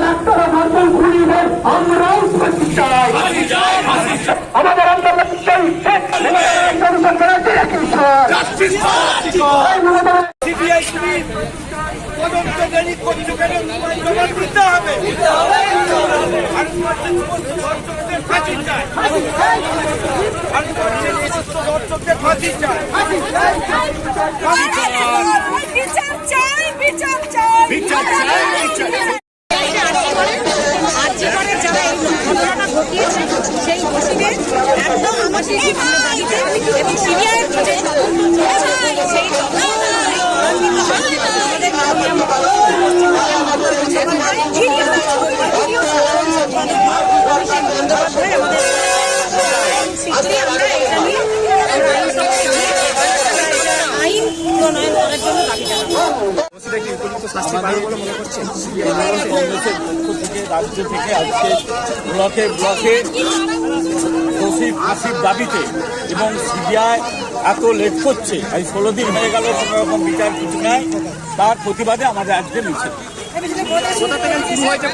Doctor marble খুলিবে আমরাও ফাঁসি চাই। আমাদের আন্দোলন তদন্ত দেরি করছো কেন? জবাব দিতে হবে। দর্শকদের ফাঁসি চাই, দর্শকদের ফাঁসি চাই। সেই দোষীদের একদম আমাদের এবং সিরিয়ার সেই আইন প্রণয়ন করার জন্য দাবি জানাবো। কংগ্রেসের পক্ষ থেকে রাজ্য থেকে আজকে ব্লকে ব্লকে দোষী ফাঁসির দাবিতে এবং সিবিআই এত লেট করছে, আজ 16 দিন হয়ে গেল, কোনো রকম বিচার কিছু নাই, তার প্রতিবাদে আমাদের আজকে মিছিল।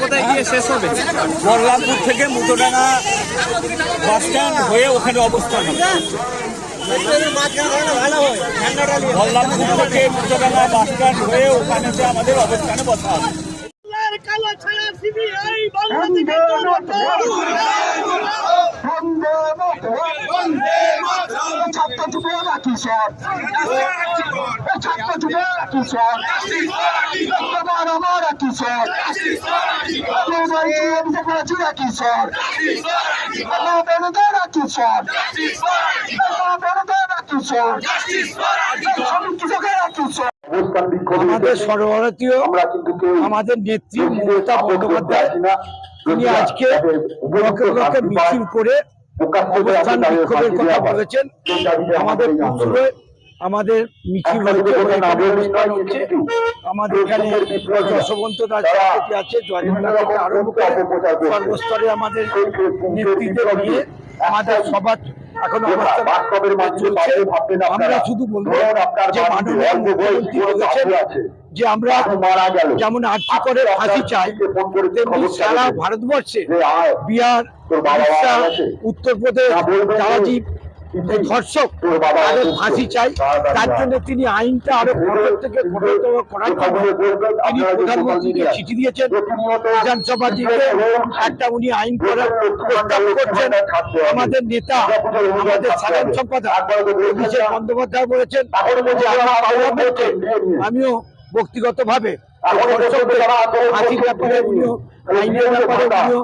কোথায় গিয়ে শেষ হবে? বলরামপুর থেকে মুটোডাঙ্গা বাস স্ট্যান্ড হয়ে ওখানে অবস্থান হবে। বলরামপুর থেকে মুটোডাঙ্গা বাস স্ট্যান্ড হয়ে ওখানে আমাদের অবস্থানে বসা হবে। আমাদের সর্বভারতীয় আমাদের নেত্রী মমতা বন্দ্যোপাধ্যায় তিনি আজকে ব্লকে ব্লকে মিছিল করে অবস্থান বিক্ষোভের কথা বলেছেন। আমাদের পুরসুরে আমাদের মিছিল হচ্ছে, আমাদের এখানে যশবন্ত দাস আছে, জয়ন্ত থেকে আরম্ভ করে সর্বস্তরে আমাদের নেতৃত্বে নিয়ে আমাদের সবার এখন অবস্থান চলছে। আমরা শুধু বলবো যে মাননীয় মুখ্যমন্ত্রী বলেছেন যে আমরা যেমন আর্থিক করে ফাঁসি চাই, তেমনি সারা ভারতবর্ষে বিহার, উড়িষ্যা, উত্তরপ্রদেশ যারা যে ধর্ষক তাদের ফাঁসি চাই, তার জন্য তিনি আইনটা আরো কঠোর থেকে কঠোরতম করার জন্য তিনি প্রধানমন্ত্রীকে চিঠি দিয়েছেন। বিধানসভা থেকে একটা উনি আইন করার প্রস্তাব করছেন। আমাদের নেতা, আমাদের সাধারণ সম্পাদক অভিষেক বন্দ্যোপাধ্যায় বলেছেন যে আমিও ব্যক্তিগতভাবে ফাঁসির ব্যাপারে উনিও আইনের ব্যাপারে উনিও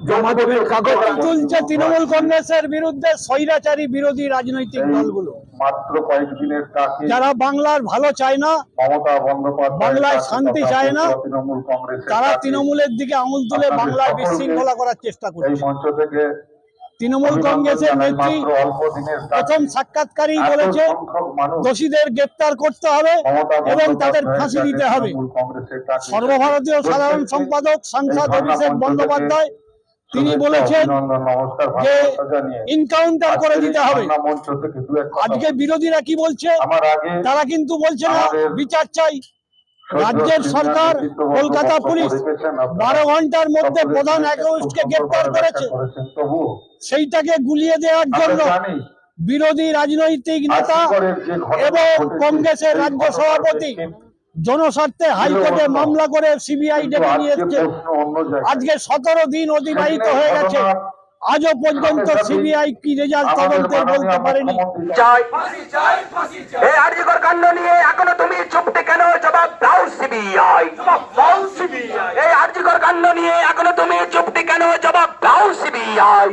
জমা দেবেন কাগজ। তুলছে তৃণমূল কংগ্রেসের বিরুদ্ধে স্বৈরাচারী বিরোধী রাজনৈতিক দলগুলো, মাত্র কয়েকদিনের কাছে যারা বাংলার ভালো চায় না, মমতা বন্দ্যোপাধ্যায় বাংলায় শান্তি চায় না, তৃণমূল কংগ্রেস তারা তৃণমূলের দিকে আঙুল তুলে বাংলায় বিশৃঙ্খলা করার চেষ্টা করছে। এই মঞ্চ থেকে তৃণমূল কংগ্রেসের নেত্রী প্রথম সাক্ষাৎকারেই বলেছে দোষীদের গ্রেপ্তার করতে হবে এবং তাদের ফাঁসি দিতে হবে। সর্বভারতীয় সাধারণ সম্পাদক সাংসদ অভিষেক বন্দ্যোপাধ্যায় তিনি বলেছেন যে ইনকাউন্টার করে দিতে হবে। আজকে বিরোধীরা কি বলছে? তারা কিন্তু বলছে না বিচার চাই। রাজ্যের সরকার, কলকাতা পুলিশ 12 ঘন্টার মধ্যে প্রধান অ্যাকিউজডকে গ্রেপ্তার করেছে। সেইটাকে গুলিয়ে দেওয়ার জন্য বিরোধী রাজনৈতিক নেতা এবং কংগ্রেসের রাজ্য সভাপতি জনস্বার্থে হাইকোর্টে মামলা করে সিবিআই ডেকে নিয়ে এসছে। আজকে 17 দিন অতিবাহিত হয়ে গেছে, আজও পর্যন্ত সিবিআই কি রেজাল্ট তদন্তের বলতে পারেনি। এই আরজিকর কাণ্ড নিয়ে এখনো তুমি চুপতে কেন? জবাব দাও সিবিআই। এই আরজিকর কাণ্ড নিয়ে এখনো তুমি চুপতে কেন? জবাব দাও সিবিআই।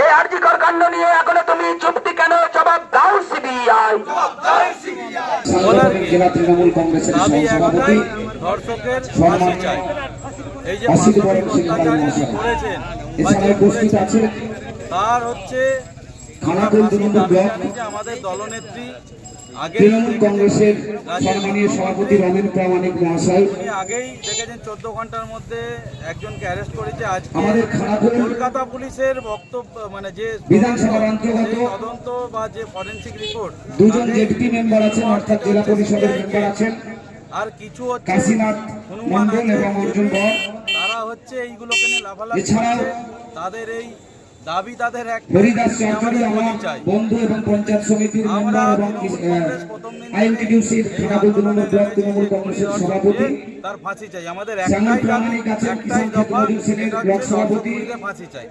এই আরজিকর কাণ্ড নিয়ে এখনো তুমি চুপতে কেন? জবাব দাও সিবিআই। জেলা তৃণমূল কংগ্রেসের সভাপতি ধর্ষকের ফাঁসি চাই। এই যে করেছেন এছাড়া উপস্থিত আছে তার হচ্ছে আমাদের দলনেত্রী তৃণমূল কংগ্রেসের সম্মানীয় সভাপতি রমেন প্রামাণিক মহাশয়। উনি আগেই দেখেছেন 14 ঘন্টার মধ্যে একজনকে অ্যারেস্ট করেছে। আজকে আমাদের কলকাতা পুলিশের বক্তব্য মানে যে বিধানসভার অন্তর্গত তদন্ত বা যে ফরেনসিক রিপোর্ট, দুজন ডেপুটি মেম্বার আছেন অর্থাৎ জেলা পরিষদের মেম্বার আছেন আর কিছু হচ্ছে কাশীনাথ মন্ডল এবং অর্জুন কর। তারা হচ্ছে এইগুলোকে নিয়ে লাফালাফি এছাড়াও করছে। তাদের এই দাবি তাদের এক হরিদাস চৌধুরী আমার চাই। বন্ধু এবং পঞ্চায়েত সমিতির আমরা মেম্বার এবং তৃণমূল কংগ্রেস প্রথম দিন থেকে আইএনটিটিউসির খানাপুর 2 নম্বর ব্লক তৃণমূল কংগ্রেসের সভাপতি তার ফাঁসি চাই। আমাদের শ্যামল একটাই দাবি, প্রামাণিক আছেন একটাই কিষাণ দফা, ক্ষেত্রমজুর সেনের সেটা ব্লক হচ্ছে সভাপতি। দর্শকদের ফাঁসি চাই।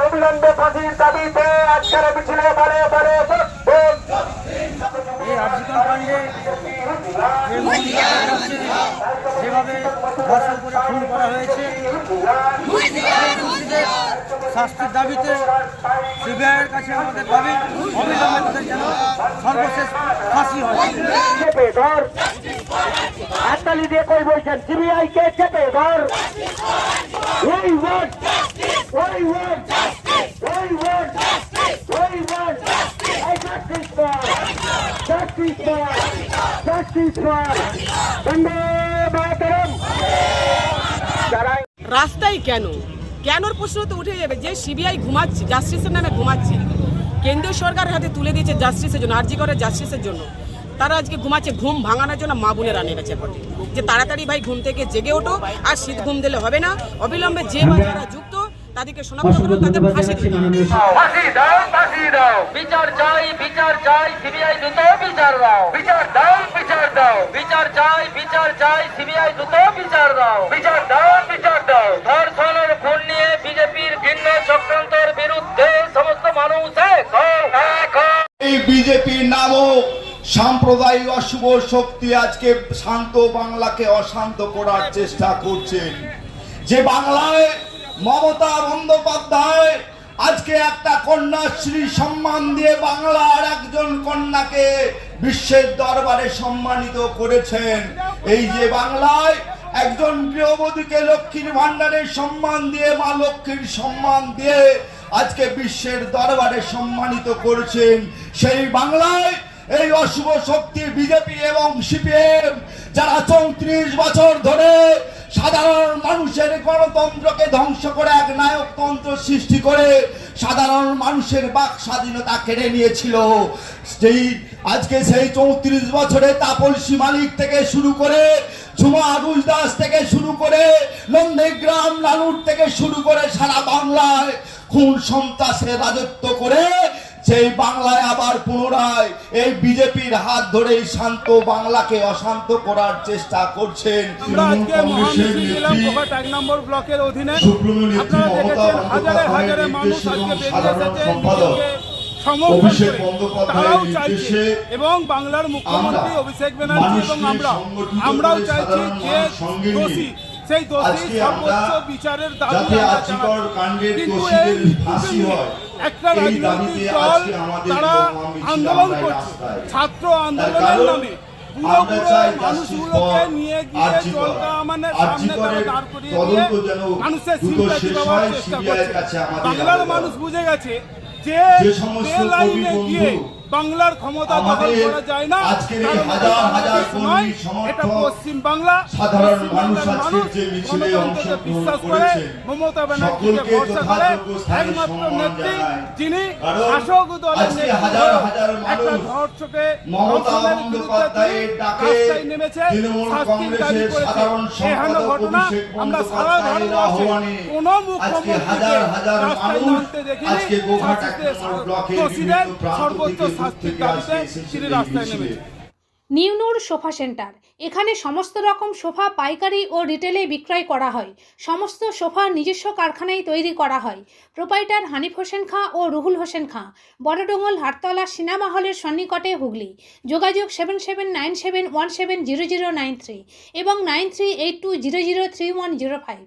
অবিলম্বে ফাঁসির দাবিতে আজকের মিছিলে বারে বারে এই আর্জিকল কাণ্ডে যে মহিলাদের কাছে যেভাবে ধর্ষণ করে খুন করা হয়েছে, দোষীদের শাস্তির দাবিতে সিবিআইয়ের কাছে আমাদের দাবি অবিলম্বে তাদের যেন সর্বশেষ ফাঁসি হয়। চেপে ধর, হাততালি দিয়ে কই বলছেন সিবিআই কে চেপে ধর। We want justice. We want justice. We want justice. We want justice. Justice for. Justice for. Justice for. Bande Mataram. যারা রাস্তায় কেনর প্রশ্ন তো উঠে যাবে যে সিবিআই ঘুমাচ্ছে, জাস্টিসের নামে ঘুমাচ্ছে, কেন্দ্রীয় সরকারের হাতে তুলে দিয়েছে জাস্টিসের জন্য, আরজি করে জাস্টিসের জন্য। তারা আজকে ঘুমাচ্ছে ঘুম ভাঙানোর জন্য মা বোনেরা নেমেছে পথে যে তাড়াতাড়ি ভাই ঘুম থেকে জেগে ওঠো, আর শীত ঘুম দিলে হবে না, অবিলম্বে যে বা যারা যুক্ত তাদেরকে শনাক্ত করো, তাদের ফাঁসি দিতে হবে। ফাঁসি দাও, ফাঁসি দাও, বিচার চাই, বিচার চাই, সিবিআই দ্রুত বিচার দাও, বিচার দাও, বিচার দাও, বিচার চাই, বিচার চাই, সিবিআই দ্রুত বিচার দাও, বিচার দাও, বিচার দাও। ধর্ষণের খুন নিয়ে বিজেপির ঘৃণ্য চক্রান্তের বিরুদ্ধে সমস্ত মানুষ এক হও, এক হও। এই বিজেপির নামক সাম্প্রদায়িক অশুভ শক্তি আজকে শান্ত বাংলাকে অশান্ত করার চেষ্টা করছেন। যে বাংলায় মমতা বন্দ্যোপাধ্যায় আজকে একটা কন্যাশ্রী সম্মান দিয়ে বাংলার একজন কন্যাকে বিশ্বের দরবারে সম্মানিত করেছেন। এই যে বাংলায় একজন গৃহবধূকে লক্ষ্মীর ভান্ডারের সম্মান দিয়ে, মা লক্ষ্মীর সম্মান দিয়ে আজকে বিশ্বের দরবারে সম্মানিত করেছেন, সেই বাংলায় এই অশুভ শক্তি বিজেপি এবং সিপিএম যারা 34 বছর ধরে সাধারণ মানুষের গণতন্ত্রকে ধ্বংস করে এক নায়কতন্ত্র সৃষ্টি করে সাধারণ মানুষের বাক স্বাধীনতা কেড়ে নিয়েছিল, আজকে সেই 34 বছরে তাপসী মালিক থেকে শুরু করে, ঝুমা রুজদাস থেকে শুরু করে, নন্দীগ্রাম লালুর থেকে শুরু করে সারা বাংলায় খুন সন্ত্রাসের রাজত্ব করে সেই বাংলায় আবার পুনরায় এই বিজেপির হাত ধরে শান্ত বাংলাকে অশান্ত করার চেষ্টা করছেন। আমরা আজকে মহামিছিল দিলাম কোভাট 1 নম্বর ব্লকের অধীনে। আপনারা দেখেছেন হাজারে হাজারে মানুষ আজকে বেরিয়ে এসেছে অভিষেক বন্দ্যোপাধ্যায়ের নির্দেশে এবং বাংলার মুখ্যমন্ত্রী অভিষেক ব্যানার্জি এবং আমরাও চাইছি যে দোষী সেই দোষী সর্বোচ্চ বিচারের দাবি কিন্তু একটা রাজনৈতিক দল তারা আন্দোলন করছে, ছাত্র আন্দোলনের নামে বুড়ো বুড়ো মানুষগুলোকে নিয়ে গিয়ে জলকা আমানের সামনে তারা দাঁড় করিয়ে দিয়ে মানুষের সিম্পাথি পাওয়ার চেষ্টা করছে। বাংলার মানুষ বুঝে গেছে যে লাইনে গিয়ে বাংলার ক্ষমতা দখল করা যায় না। এটা পশ্চিম বাংলা, সাধারণ মানুষ আজকে যে মিছিলে বিশ্বাস করে মমতা ব্যানার্জিকে ভরসা করে একমাত্র নেত্রী যিনি শাসক দলের একটা ধর্ষকে ধর্ষণের বিরুদ্ধে রাস্তায় নেমেছে, শাস্তির দাবি করেছে। এহেন ঘটনা আমরা সারা ভারতবর্ষে কোন মুখ্যমন্ত্রীকে রাস্তায় নামতে দেখিনি। দোষীদের সর্বোচ্চ শাস্তির দাবিতে তিনি রাস্তায় নেমেছে। নিউনুর সোফা সেন্টার, এখানে সমস্ত রকম সোফা পাইকারি ও রিটেলে বিক্রয় করা হয়। সমস্ত সোফা নিজস্ব কারখানায় তৈরি করা হয়। প্রোপাইটার হানিফ হোসেন খাঁ ও রুহুল হোসেন খাঁ, বড়ডোঙ্গল হাটতলা সিনেমা হলের সন্নিকটে, হুগলি। যোগাযোগ 7797170093 এবং 9382003105।